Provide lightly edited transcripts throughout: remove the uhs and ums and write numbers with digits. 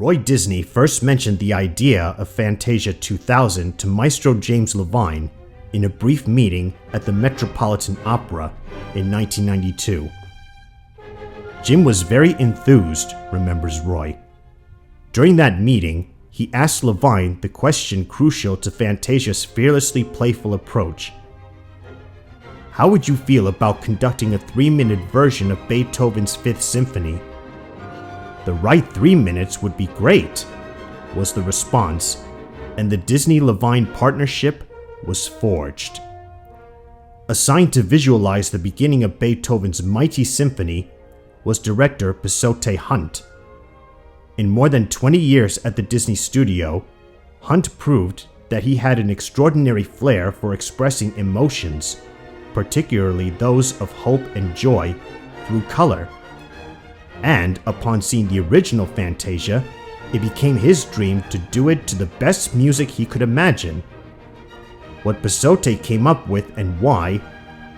Roy Disney first mentioned the idea of Fantasia 2000 to Maestro James Levine in a brief meeting at the Metropolitan Opera in 1992. Jim was very enthused, remembers Roy. During that meeting, he asked Levine the question crucial to Fantasia's fearlessly playful approach. How would you feel about conducting a 3-minute version of Beethoven's Fifth Symphony? The right 3 minutes would be great, was the response, and the Disney-Levine partnership was forged. Assigned to visualize the beginning of Beethoven's mighty symphony was director Pistotto Hunt. In more than 20 years at the Disney studio, Hunt proved that he had an extraordinary flair for expressing emotions, particularly those of hope and joy, through color. And upon seeing the original Fantasia, it became his dream to do it to the best music he could imagine. What Pistotto came up with and why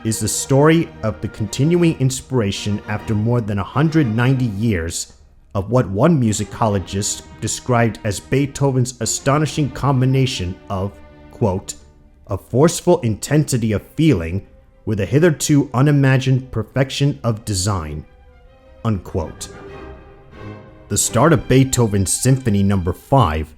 is the story of the continuing inspiration after more than 190 years of what one musicologist described as Beethoven's astonishing combination of, quote, a forceful intensity of feeling with a hitherto unimagined perfection of design, unquote. The start of Beethoven's Symphony No. 5.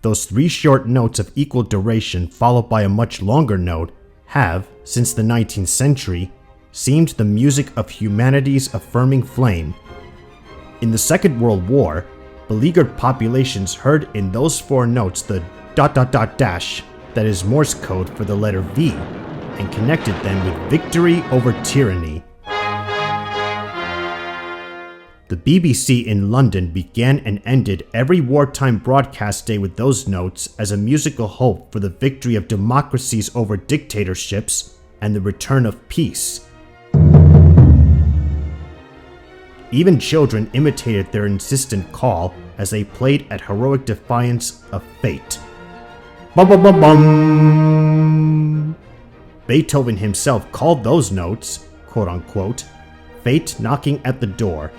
Those 3 short notes of equal duration followed by a much longer note have, since the 19th century, seemed the music of humanity's affirming flame. In the Second World War, beleaguered populations heard in those 4 notes the ... dash that is Morse code for the letter V, and connected them with victory over tyranny. The BBC in London began and ended every wartime broadcast day with those notes as a musical hope for the victory of democracies over dictatorships and the return of peace. Even children imitated their insistent call as they played at heroic defiance of fate. Bum bum bum bum. Beethoven himself called those notes, quote unquote, fate knocking at the door.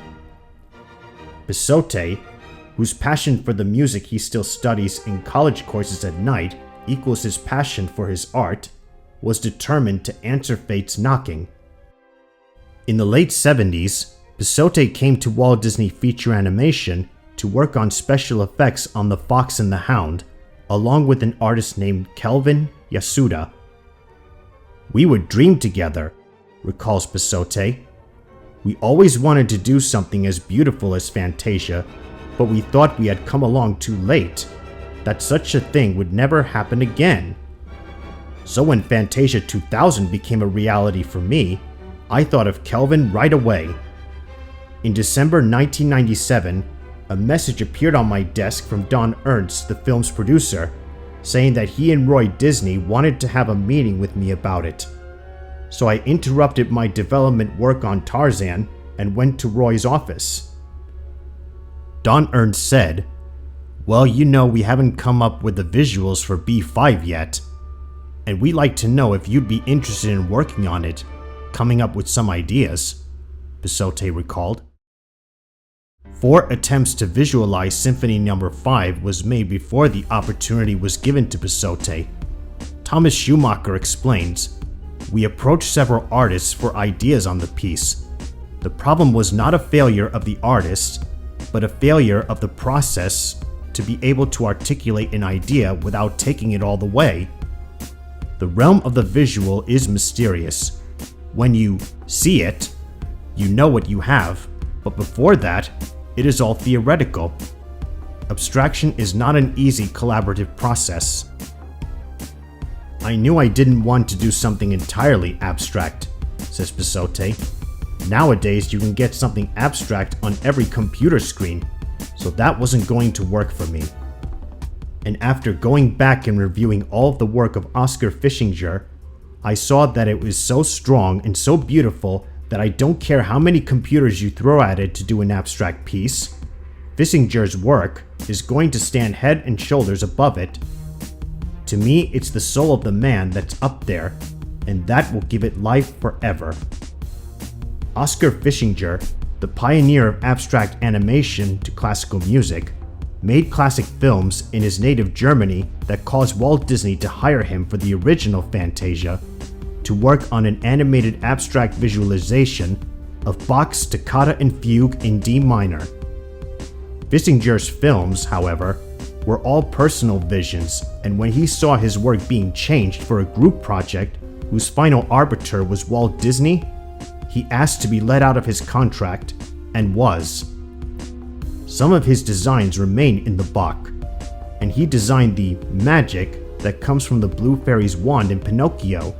Pistotto, whose passion for the music he still studies in college courses at night equals his passion for his art, was determined to answer fate's knocking. In the late 70s, Pistotto came to Walt Disney Feature Animation to work on special effects on The Fox and the Hound, along with an artist named Kelvin Yasuda. We would dream together, recalls Pistotto. We always wanted to do something as beautiful as Fantasia, but we thought we had come along too late, that such a thing would never happen again. So when Fantasia 2000 became a reality for me, I thought of Kelvin right away. In December 1997, a message appeared on my desk from Don Ernst, the film's producer, saying that he and Roy Disney wanted to have a meeting with me about it. So I interrupted my development work on Tarzan and went to Roy's office. Don Ernst said, "Well, you know we haven't come up with the visuals for B5 yet, and we'd like to know if you'd be interested in working on it, coming up with some ideas," Pistotto recalled. 4 attempts to visualize Symphony No. 5 was made before the opportunity was given to Pistotto. Thomas Schumacher explains, "We approached several artists for ideas on the piece. The problem was not a failure of the artist, but a failure of the process to be able to articulate an idea without taking it all the way. The realm of the visual is mysterious. When you see it, you know what you have, but before that, it is all theoretical. Abstraction is not an easy collaborative process." I knew I didn't want to do something entirely abstract, says Pistotto. Nowadays, you can get something abstract on every computer screen, so that wasn't going to work for me. And after going back and reviewing all of the work of Oskar Fischinger, I saw that it was so strong and so beautiful that I don't care how many computers you throw at it to do an abstract piece. Fissinger's work is going to stand head and shoulders above it. To me, it's the soul of the man that's up there, and that will give it life forever. Oskar Fischinger, the pioneer of abstract animation to classical music, made classic films in his native Germany that caused Walt Disney to hire him for the original Fantasia to work on an animated abstract visualization of Bach's Toccata and Fugue in D minor. Fissinger's films, however, were all personal visions, and when he saw his work being changed for a group project whose final arbiter was Walt Disney, he asked to be let out of his contract, and was. Some of his designs remain in the Bach, and he designed the magic that comes from the Blue Fairy's wand in Pinocchio,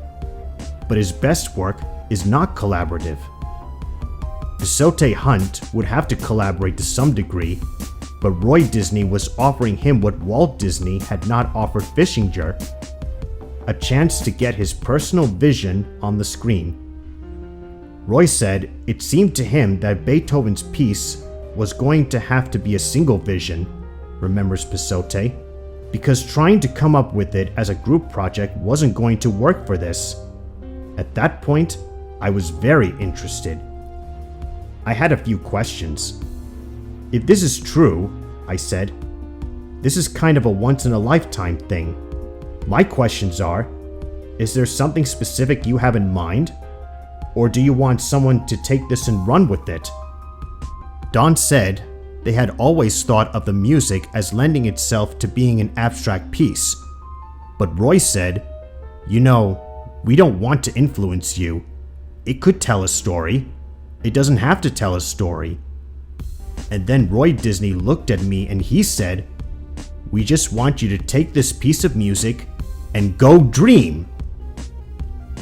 but his best work is not collaborative. Bissote Hunt would have to collaborate to some degree, but Roy Disney was offering him what Walt Disney had not offered Fissinger, a chance to get his personal vision on the screen. Roy said it seemed to him that Beethoven's piece was going to have to be a single vision, remembers Bissote, because trying to come up with it as a group project wasn't going to work for this. At that point, I was very interested. I had a few questions. If this is true, I said, this is kind of a once-in-a-lifetime thing. My questions are, is there something specific you have in mind? Or do you want someone to take this and run with it? Don said they had always thought of the music as lending itself to being an abstract piece. But Roy said, you know, we don't want to influence you. It could tell a story. It doesn't have to tell a story. And then Roy Disney looked at me and he said, we just want you to take this piece of music and go dream.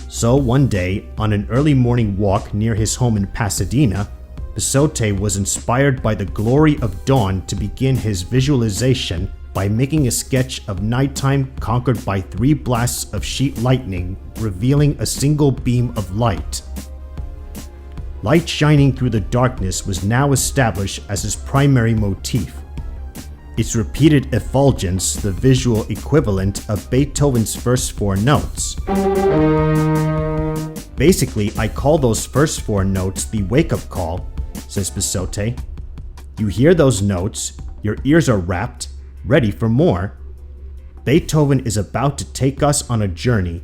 So one day, on an early morning walk near his home in Pasadena, Bissote was inspired by the glory of dawn to begin his visualization by making a sketch of nighttime conquered by 3 blasts of sheet lightning, revealing a single beam of light. Light shining through the darkness was now established as his primary motif. Its repeated effulgence, the visual equivalent of Beethoven's first 4 notes. Basically, I call those first 4 notes the wake-up call, says Bissote. You hear those notes, your ears are rapt, ready for more. Beethoven is about to take us on a journey.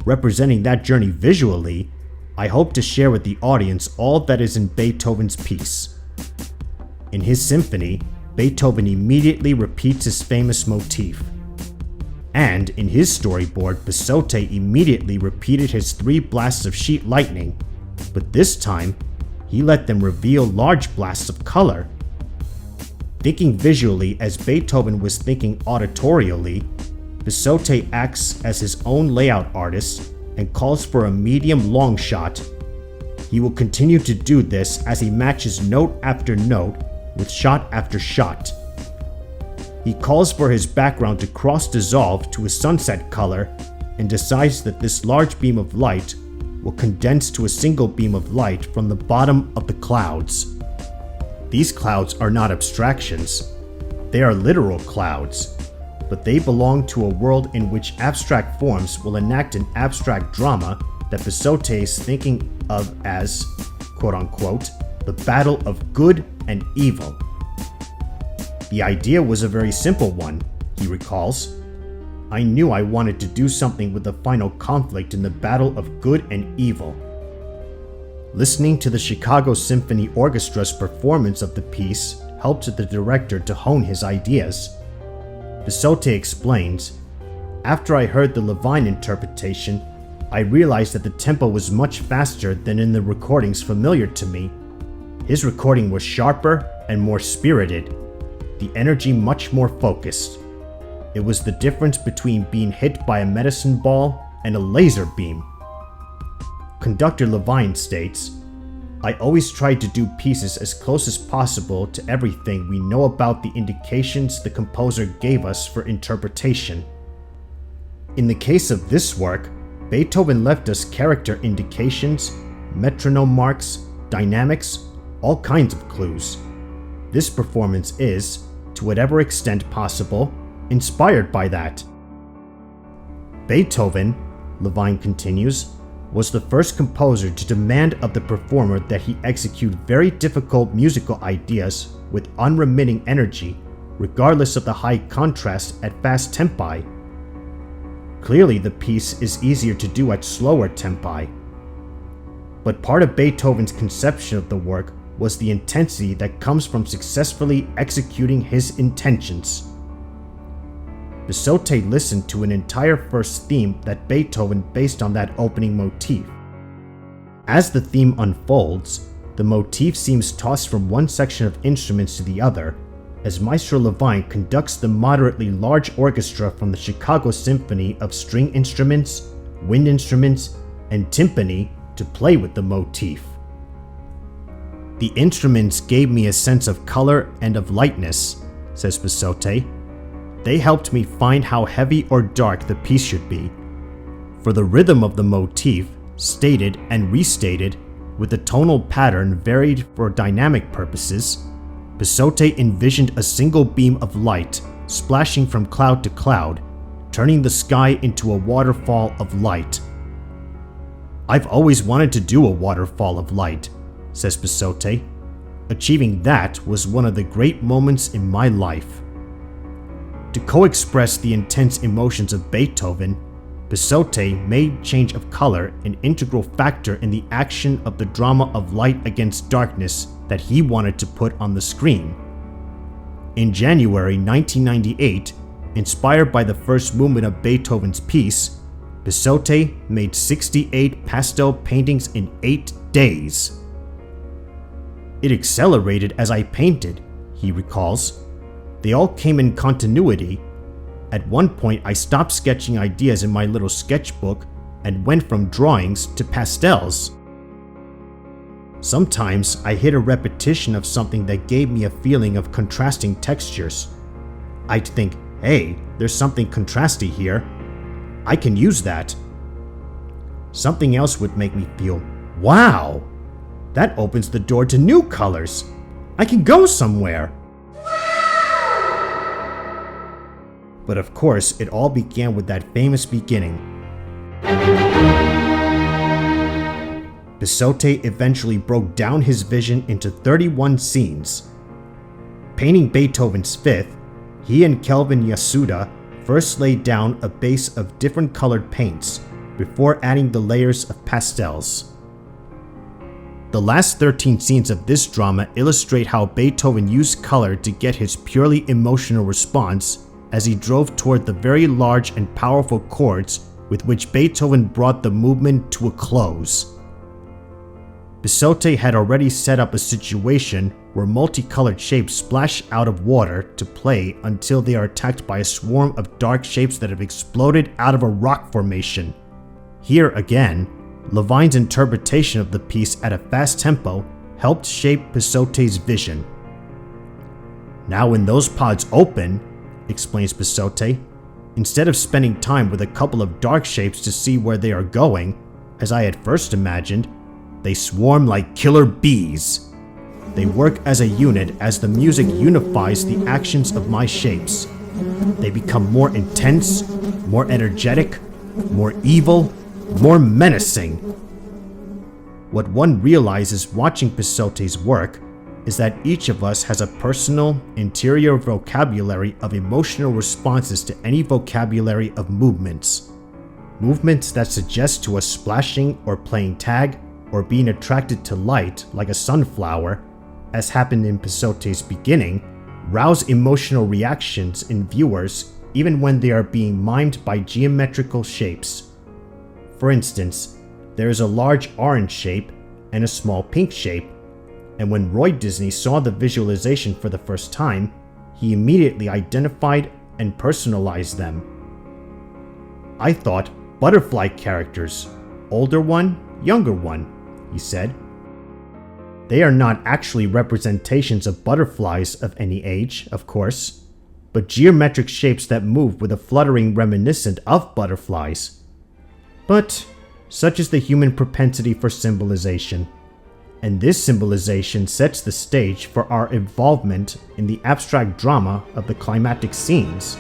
Representing that journey visually, I hope to share with the audience all that is in Beethoven's piece. In his symphony, Beethoven immediately repeats his famous motif. And in his storyboard, Bissote immediately repeated his 3 blasts of sheet lightning, but this time, he let them reveal large blasts of color. Thinking visually as Beethoven was thinking auditorially, Bissote acts as his own layout artist and calls for a medium long shot. He will continue to do this as he matches note after note with shot after shot. He calls for his background to cross-dissolve to a sunset color and decides that this large beam of light will condense to a single beam of light from the bottom of the clouds. These clouds are not abstractions. They are literal clouds, but they belong to a world in which abstract forms will enact an abstract drama that Bissote is thinking of as, quote-unquote, the battle of good and evil. The idea was a very simple one, he recalls. I knew I wanted to do something with the final conflict in the battle of good and evil. Listening to the Chicago Symphony Orchestra's performance of the piece helped the director to hone his ideas. Bissote explains, after I heard the Levine interpretation, I realized that the tempo was much faster than in the recordings familiar to me. His recording was sharper and more spirited, the energy much more focused. It was the difference between being hit by a medicine ball and a laser beam. Conductor Levine states, I always tried to do pieces as close as possible to everything we know about the indications the composer gave us for interpretation. In the case of this work, Beethoven left us character indications, metronome marks, dynamics, all kinds of clues. This performance is, to whatever extent possible, inspired by that. Beethoven, Levine continues, was the first composer to demand of the performer that he execute very difficult musical ideas with unremitting energy, regardless of the high contrast at fast tempi. Clearly, the piece is easier to do at slower tempi. But part of Beethoven's conception of the work was the intensity that comes from successfully executing his intentions. Bisotte listened to an entire first theme that Beethoven based on that opening motif. As the theme unfolds, the motif seems tossed from one section of instruments to the other, as Maestro Levine conducts the moderately large orchestra from the Chicago Symphony of string instruments, wind instruments, and timpani to play with the motif. The instruments gave me a sense of color and of lightness, says Bisotte. They helped me find how heavy or dark the piece should be. For the rhythm of the motif, stated and restated, with the tonal pattern varied for dynamic purposes, Bisotte envisioned a single beam of light splashing from cloud to cloud, turning the sky into a waterfall of light. I've always wanted to do a waterfall of light, says Bisotte. Achieving that was one of the great moments in my life. To co-express the intense emotions of Beethoven, Bisotte made change of color an integral factor in the action of the drama of light against darkness that he wanted to put on the screen. In January 1998, inspired by the first movement of Beethoven's piece, Bisotte made 68 pastel paintings in 8 days. It accelerated as I painted, he recalls. They all came in continuity. At one point, I stopped sketching ideas in my little sketchbook and went from drawings to pastels. Sometimes I hit a repetition of something that gave me a feeling of contrasting textures. I'd think, hey, there's something contrasty here. I can use that. Something else would make me feel, wow, that opens the door to new colors. I can go somewhere. But of course, it all began with that famous beginning. Bisotte eventually broke down his vision into 31 scenes. Painting Beethoven's Fifth, he and Kelvin Yasuda first laid down a base of different colored paints before adding the layers of pastels. The last 13 scenes of this drama illustrate how Beethoven used color to get his purely emotional response as he drove toward the very large and powerful chords with which Beethoven brought the movement to a close. Bisotte had already set up a situation where multicolored shapes splash out of water to play until they are attacked by a swarm of dark shapes that have exploded out of a rock formation. Here again, Levine's interpretation of the piece at a fast tempo helped shape Bisotte's vision. Now when those pods open, explains Bisotte, instead of spending time with a couple of dark shapes to see where they are going, as I had first imagined, they swarm like killer bees. They work as a unit as the music unifies the actions of my shapes. They become more intense, more energetic, more evil, more menacing. What one realizes watching Bisotte's work is that each of us has a personal, interior vocabulary of emotional responses to any vocabulary of movements. Movements that suggest to us splashing or playing tag or being attracted to light like a sunflower, as happened in Bisotte's beginning, rouse emotional reactions in viewers even when they are being mimed by geometrical shapes. For instance, there is a large orange shape and a small pink shape, and when Roy Disney saw the visualization for the first time, he immediately identified and personalized them. I thought butterfly characters, older one, younger one, he said. They are not actually representations of butterflies of any age, of course, but geometric shapes that move with a fluttering reminiscent of butterflies. But such is the human propensity for symbolization, and this symbolization sets the stage for our involvement in the abstract drama of the climactic scenes.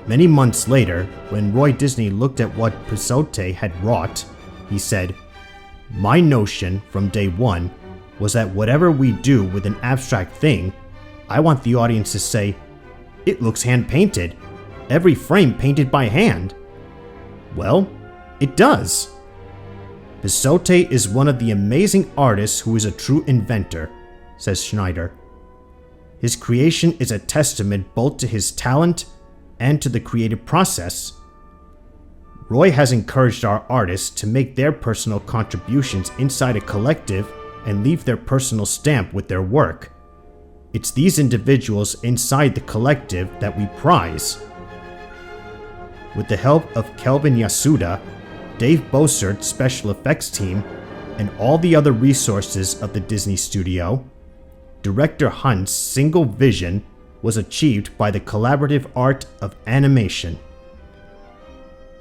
Many months later, when Roy Disney looked at what Bisotte had wrought, he said, "My notion from day one was that whatever we do with an abstract thing, I want the audience to say, 'It looks hand-painted. Every frame painted by hand.' Well, it does." Pisote is one of the amazing artists who is a true inventor, says Schneider. His creation is a testament both to his talent and to the creative process. Roy has encouraged our artists to make their personal contributions inside a collective and leave their personal stamp with their work. It's these individuals inside the collective that we prize. With the help of Kelvin Yasuda, Dave Bosert's special effects team, and all the other resources of the Disney studio, Director Hunt's single vision was achieved by the collaborative art of animation.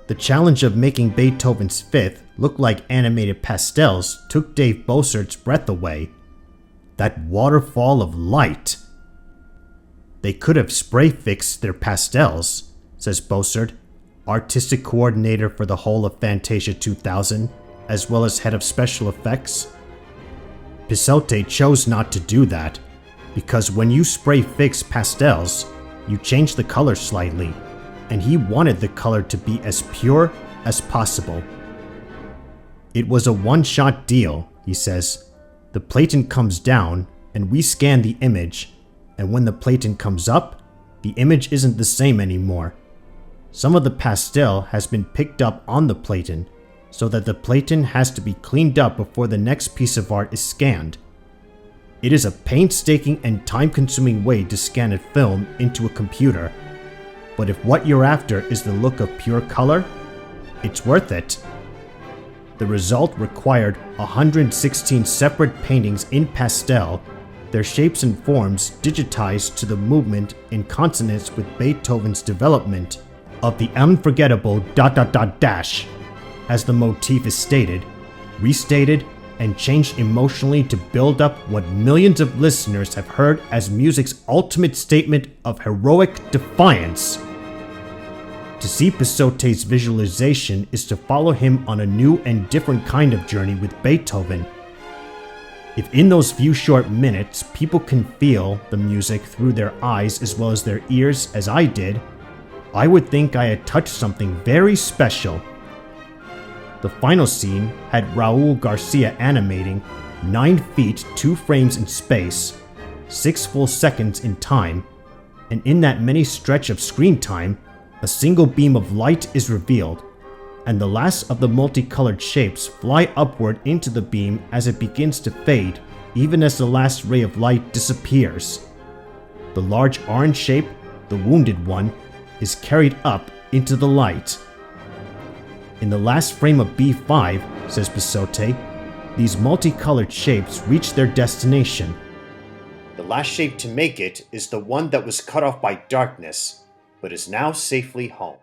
The challenge of making Beethoven's Fifth look like animated pastels took Dave Bosert's breath away. That waterfall of light! They could have spray-fixed their pastels, says Bosert, artistic coordinator for the whole of Fantasia 2000, as well as head of special effects. Pisote chose not to do that, because when you spray-fix pastels, you change the color slightly, and he wanted the color to be as pure as possible. "It was a one-shot deal," he says. "The platen comes down, and we scan the image, and when the platen comes up, the image isn't the same anymore. Some of the pastel has been picked up on the platen, so that the platen has to be cleaned up before the next piece of art is scanned. It is a painstaking and time-consuming way to scan a film into a computer, but if what you're after is the look of pure color, it's worth it." The result required 116 separate paintings in pastel, their shapes and forms digitized to the movement in consonance with Beethoven's development of the unforgettable ... as the motif is stated, restated, and changed emotionally to build up what millions of listeners have heard as music's ultimate statement of heroic defiance. To see Pisote's visualization is to follow him on a new and different kind of journey with Beethoven. If in those few short minutes people can feel the music through their eyes as well as their ears as I did, I would think I had touched something very special. The final scene had Raul Garcia animating 9 feet 2 frames in space, 6 full seconds in time, and in that many stretch of screen time, a single beam of light is revealed, and the last of the multicolored shapes fly upward into the beam as it begins to fade, even as the last ray of light disappears. The large orange shape, the wounded one, is carried up into the light. In the last frame of B5, says Pisote, these multicolored shapes reach their destination. The last shape to make it is the one that was cut off by darkness, but is now safely home.